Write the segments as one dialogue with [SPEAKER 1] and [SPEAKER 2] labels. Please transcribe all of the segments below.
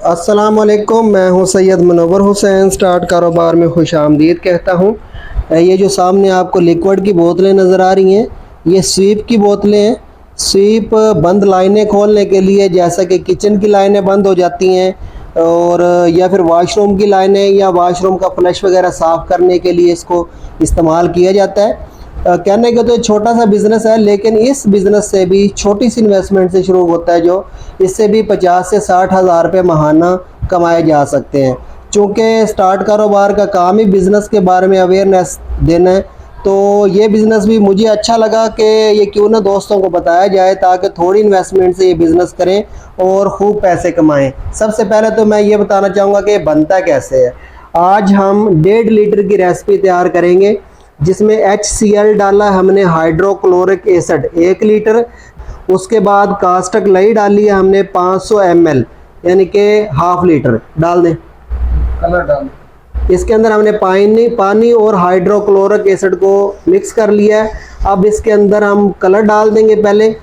[SPEAKER 1] अस्सलाम वालेकुम, मैं हूं सैयद मुनव्वर हुसैन। स्टार्ट कारोबार में खुश आमदीद कहता हूं। ये जो सामने आपको लिक्विड की बोतलें नज़र आ रही हैं, ये स्वीप की बोतलें हैं। स्वीप बंद लाइनें खोलने के लिए, जैसा कि किचन की लाइनें बंद हो जाती हैं और या फिर वाशरूम की लाइनें या वाशरूम का फ्लश वगैरह साफ़ करने के लिए इसको इस्तेमाल किया जाता है। कहने का तो छोटा सा बिज़नेस है, लेकिन इस बिज़नेस से भी छोटी सी इन्वेस्टमेंट से शुरू होता है, जो इससे भी 50 से 60 हज़ार रुपये माहाना कमाए जा सकते हैं। चूँकि स्टार्ट कारोबार का काम ही बिज़नेस के बारे में अवेयरनेस देना है, तो ये बिज़नेस भी मुझे अच्छा लगा कि ये क्यों ना दोस्तों को बताया जाए, ताकि थोड़ी इन्वेस्टमेंट से ये बिज़नेस करें और खूब पैसे कमाएं। सबसे पहले तो मैं ये बताना चाहूँगा कि बनता कैसे है। आज हम 1.5 लीटर की रेसिपी तैयार करेंगे, जिसमें HCl डाला हमने, हाइड्रोक्लोरिक एसिड 1 लीटर। उसके बाद कास्टिक लई डाली है हमने 500 ml, यानी कि ½ लीटर डाल दें।
[SPEAKER 2] कलर डाल,
[SPEAKER 1] इसके अंदर हमने पानी और हाइड्रोक्लोरिक एसिड को मिक्स कर लिया है। अब इसके अंदर हम कलर डाल देंगे। पहले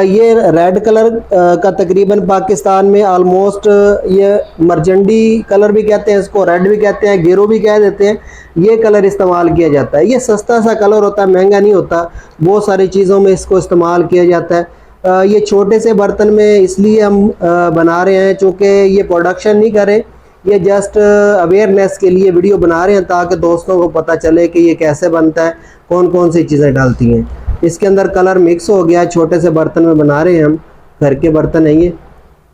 [SPEAKER 1] ये रेड कलर का तकरीबन पाकिस्तान में ऑलमोस्ट, ये मरजंडी कलर भी कहते हैं इसको, रेड भी कहते हैं, गेरो भी कह देते हैं। ये कलर इस्तेमाल किया जाता है। ये सस्ता सा कलर होता है, महंगा नहीं होता। बहुत सारी चीज़ों में इसको इस्तेमाल किया जाता है। ये छोटे से बर्तन में इसलिए हम बना रहे हैं चूँकि ये प्रोडक्शन नहीं करें, ये जस्ट अवेयरनेस के लिए वीडियो बना रहे हैं, ताकि दोस्तों को पता चले कि ये कैसे बनता है, कौन कौन सी चीज़ें डालती हैं। इसके अंदर कलर मिक्स हो गया है। छोटे से बर्तन में बना रहे हैं हम, घर के बर्तन हैं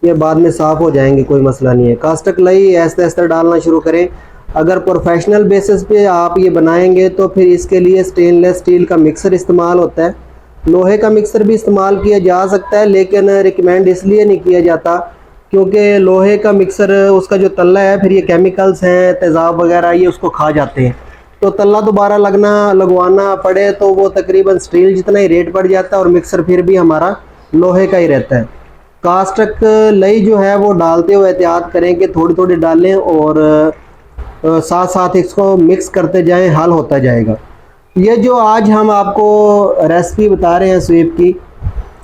[SPEAKER 1] ये बाद में साफ़ हो जाएंगे, कोई मसला नहीं है। कास्टिक लई ऐसे ऐसे डालना शुरू करें। अगर प्रोफेशनल बेसिस पे आप ये बनाएंगे तो फिर इसके लिए स्टेनलेस स्टील का मिक्सर इस्तेमाल होता है। लोहे का मिक्सर भी इस्तेमाल किया जा सकता है, लेकिन रिकमेंड इसलिए नहीं किया जाता क्योंकि लोहे का मिक्सर, उसका जो तल्ला है, फिर ये केमिकल्स हैं, तेज़ाब वगैरह, ये उसको खा जाते हैं। तो तल्ला दोबारा लगवाना पड़े तो वो तकरीबन स्टील जितना ही रेट पड़ जाता है, और मिक्सर फिर भी हमारा लोहे का ही रहता है। कास्टिक लई जो है वो डालते हुए एहतियात करें कि थोड़ी थोड़ी डालें और साथ साथ इसको मिक्स करते जाएं, हल होता जाएगा। ये जो आज हम आपको रेसिपी बता रहे हैं स्वीप की,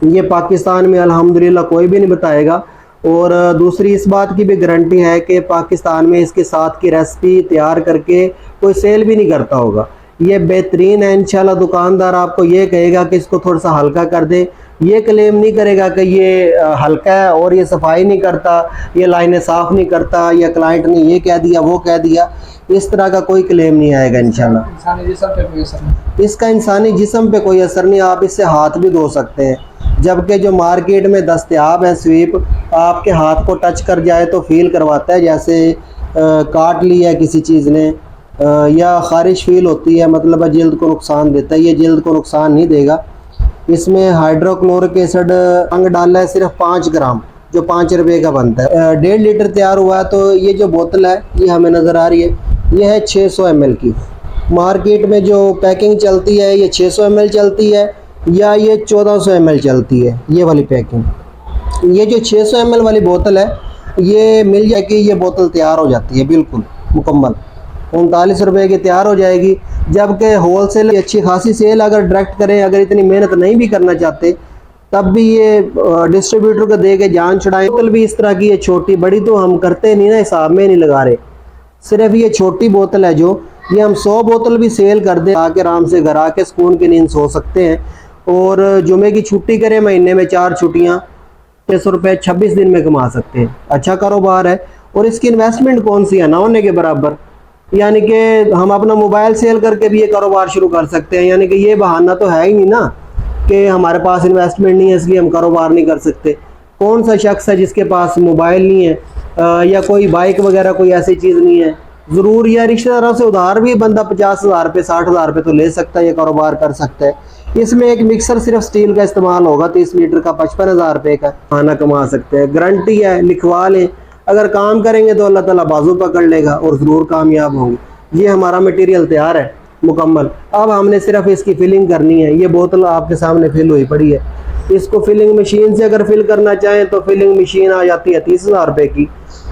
[SPEAKER 1] ये पाकिस्तान में अल्हम्दुलिल्लाह कोई भी नहीं बताएगा। और दूसरी इस बात की भी गारंटी है कि पाकिस्तान में इसके साथ की रेसिपी तैयार करके कोई सेल भी नहीं करता होगा। ये बेहतरीन है। इंशाल्लाह दुकानदार आपको ये कहेगा कि इसको थोड़ा सा हल्का कर दे, ये क्लेम नहीं करेगा कि ये हल्का है और ये सफाई नहीं करता, ये लाइनें साफ़ नहीं करता, या क्लाइंट ने ये कह दिया वो कह दिया। इस तरह का कोई क्लेम नहीं आएगा इंशाल्लाह।
[SPEAKER 2] इंसानी जिस्म पे कोई असर नहीं।
[SPEAKER 1] इसका इंसानी जिस्म पे कोई असर नहीं। आप इससे हाथ भी धो सकते हैं, जबकि जो मार्केट में दस्तयाब है स्वीप, आपके हाथ को टच कर जाए तो फील करवाता है जैसे काट लिया किसी चीज़ ने, या ख़ारिश फील होती है, मतलब जिल्द को नुकसान देता है। ये जिल्द को नुकसान नहीं देगा। इसमें हाइड्रोक्लोरिक एसिड अंग डाला है सिर्फ 5 ग्राम, जो 5 रुपये का बनता है। 1.5 लीटर तैयार हुआ है। तो ये जो बोतल है ये हमें नज़र आ रही है, ये है 600 ml की। मार्केट में जो पैकिंग चलती है ये 600 ml चलती है, या ये 1400 ml चलती है, ये वाली पैकिंग। ये जो 600 ml वाली बोतल है, ये मिल जाएगी। ये बोतल तैयार हो जाती है बिल्कुल मुकम्मल, 39 रुपये की तैयार हो जाएगी। जबकि होल सेल अच्छी खासी सेल अगर डायरेक्ट करें, अगर इतनी मेहनत नहीं भी करना चाहते, तब भी ये डिस्ट्रीब्यूटर को दे के जान छुड़ाएं। बोतल भी इस तरह की है, छोटी बड़ी तो हम करते नहीं ना, हिसाब में नहीं लगा रहे। सिर्फ ये छोटी बोतल है, जो ये हम 100 बोतल भी सेल कर दें, आके आराम से घर आके सुकून की नींद सो सकते हैं। और जुमे की छुट्टी करें, महीने में 4 छुट्टियाँ, 600 रुपये 26 दिन में कमा सकते हैं। अच्छा कारोबार है। और इसकी इन्वेस्टमेंट कौन सी है, ना होने के बराबर। यानी कि हम अपना मोबाइल सेल करके भी ये कारोबार शुरू कर सकते हैं। यानी कि ये बहाना तो है ही नहीं ना कि हमारे पास इन्वेस्टमेंट नहीं है इसलिए हम कारोबार नहीं कर सकते। कौन सा शख्स है जिसके पास मोबाइल नहीं है, या कोई बाइक वगैरह कोई ऐसी चीज़ नहीं है। ज़रूर या रिश्तेदारों से उधार भी बंदा 50 हज़ार रुपये 60 हज़ार रुपये तो ले सकता है, ये कारोबार कर सकता है। इसमें एक मिक्सर सिर्फ स्टील का इस्तेमाल होगा, 30 लीटर का 55 हज़ार रुपये का खाना कमा सकते हैं। गारंटी है, लिखवा लें। अगर काम करेंगे तो अल्लाह ताला बाजू पकड़ लेगा और ज़रूर कामयाब होंगे। ये हमारा मटेरियल तैयार है मुकम्मल। अब हमने सिर्फ इसकी फिलिंग करनी है। ये बोतल आपके सामने फिल हुई पड़ी है। इसको फिलिंग मशीन से अगर फिल करना चाहें तो फिलिंग मशीन आ जाती है 30 हज़ार रुपये की।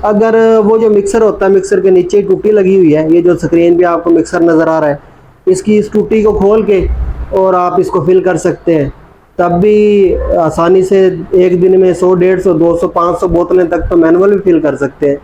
[SPEAKER 1] अगर वो जो मिक्सर होता है, मिक्सर के नीचे टूटी लगी हुई है, ये जो स्क्रीन पे आपको मिक्सर नज़र आ रहा है, इसकी इस टूटी को खोल के और आप इसको फिल कर सकते हैं। तब भी आसानी से एक दिन में 100, 150, 200, 500 बोतलें तक तो मैनुअल भी फिल कर सकते हैं।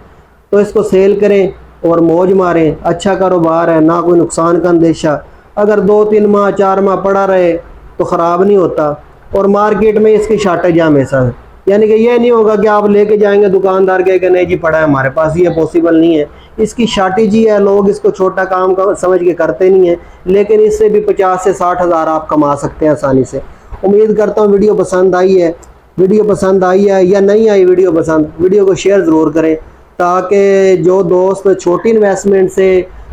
[SPEAKER 1] तो इसको सेल करें और मौज मारें। अच्छा कारोबार है, ना कोई नुकसान का अंदेशा। अगर 2-3 माह 4 माह पड़ा रहे तो ख़राब नहीं होता। और मार्केट में इसकी शार्टेज है हमेशा, यानी कि ये नहीं होगा कि आप लेके जाएंगे दुकानदार के नहीं जी पड़ा है हमारे पास, ये पॉसिबल नहीं है। इसकी शार्टेज ही है, लोग इसको छोटा काम का समझ के करते नहीं है, लेकिन इससे भी 50 से 60 हज़ार आप कमा सकते हैं आसानी से। उम्मीद करता हूँ वीडियो पसंद आई है। वीडियो पसंद आई है या नहीं आई वीडियो पसंद, वीडियो को शेयर ज़रूर करें, ताकि जो दोस्त छोटी इन्वेस्टमेंट से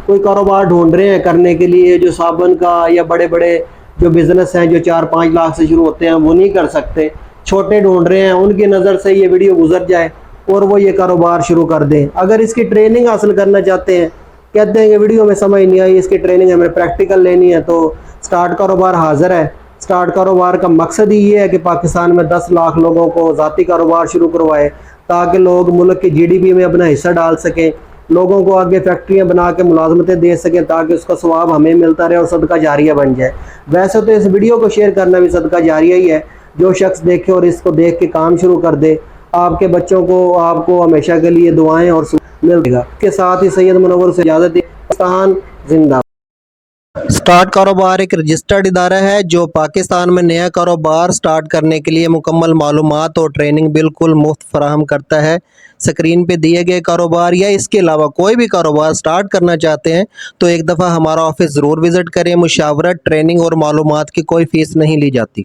[SPEAKER 1] कोई कारोबार ढूंढ रहे हैं करने के लिए, जो साबुन का या बड़े बड़े जो बिज़नेस हैं जो 4-5 लाख से शुरू होते हैं वो नहीं कर सकते, छोटे ढूंढ रहे हैं, उनकी नज़र से ये वीडियो गुजर जाए और वो ये कारोबार शुरू कर दें। अगर इसकी ट्रेनिंग हासिल करना चाहते हैं, कहते हैं कि वीडियो में समझ नहीं आई, इसकी ट्रेनिंग हमें प्रैक्टिकल लेनी है, तो स्टार्ट कारोबार हाजिर है। स्टार्ट कारोबार का मकसद ही ये है कि पाकिस्तान में 10 लाख लोगों को ज़ाती कारोबार शुरू करवाए, ताकि लोग मुल्क की GDP में अपना हिस्सा डाल सकें, लोगों को आगे फैक्ट्रियां बना के मुलाजमतें दे सकें, ताकि उसका सवाब हमें मिलता रहे और सदका जारिया बन जाए। वैसे तो इस वीडियो को शेयर करना भी सदका जारिया ही है। जो शख्स देखे और इसको देख के काम शुरू कर दे, आपके बच्चों को आपको हमेशा के लिए दुआएं और मिलेगा। के साथ ही सैयद मुनव्वर से इजाज़त दी। पाकिस्तान जिंदाबाद। स्टार्ट कारोबार एक रजिस्टर्ड इदारा है जो पाकिस्तान में नया कारोबार स्टार्ट करने के लिए मुकम्मल मालूमात और ट्रेनिंग बिल्कुल मुफ्त फराहम करता है। स्क्रीन पे दिए गए कारोबार या इसके अलावा कोई भी कारोबार स्टार्ट करना चाहते हैं तो एक दफ़ा हमारा ऑफिस ज़रूर विज़िट करें। मुशावरत, ट्रेनिंग और मालूमात की कोई फ़ीस नहीं ली जाती।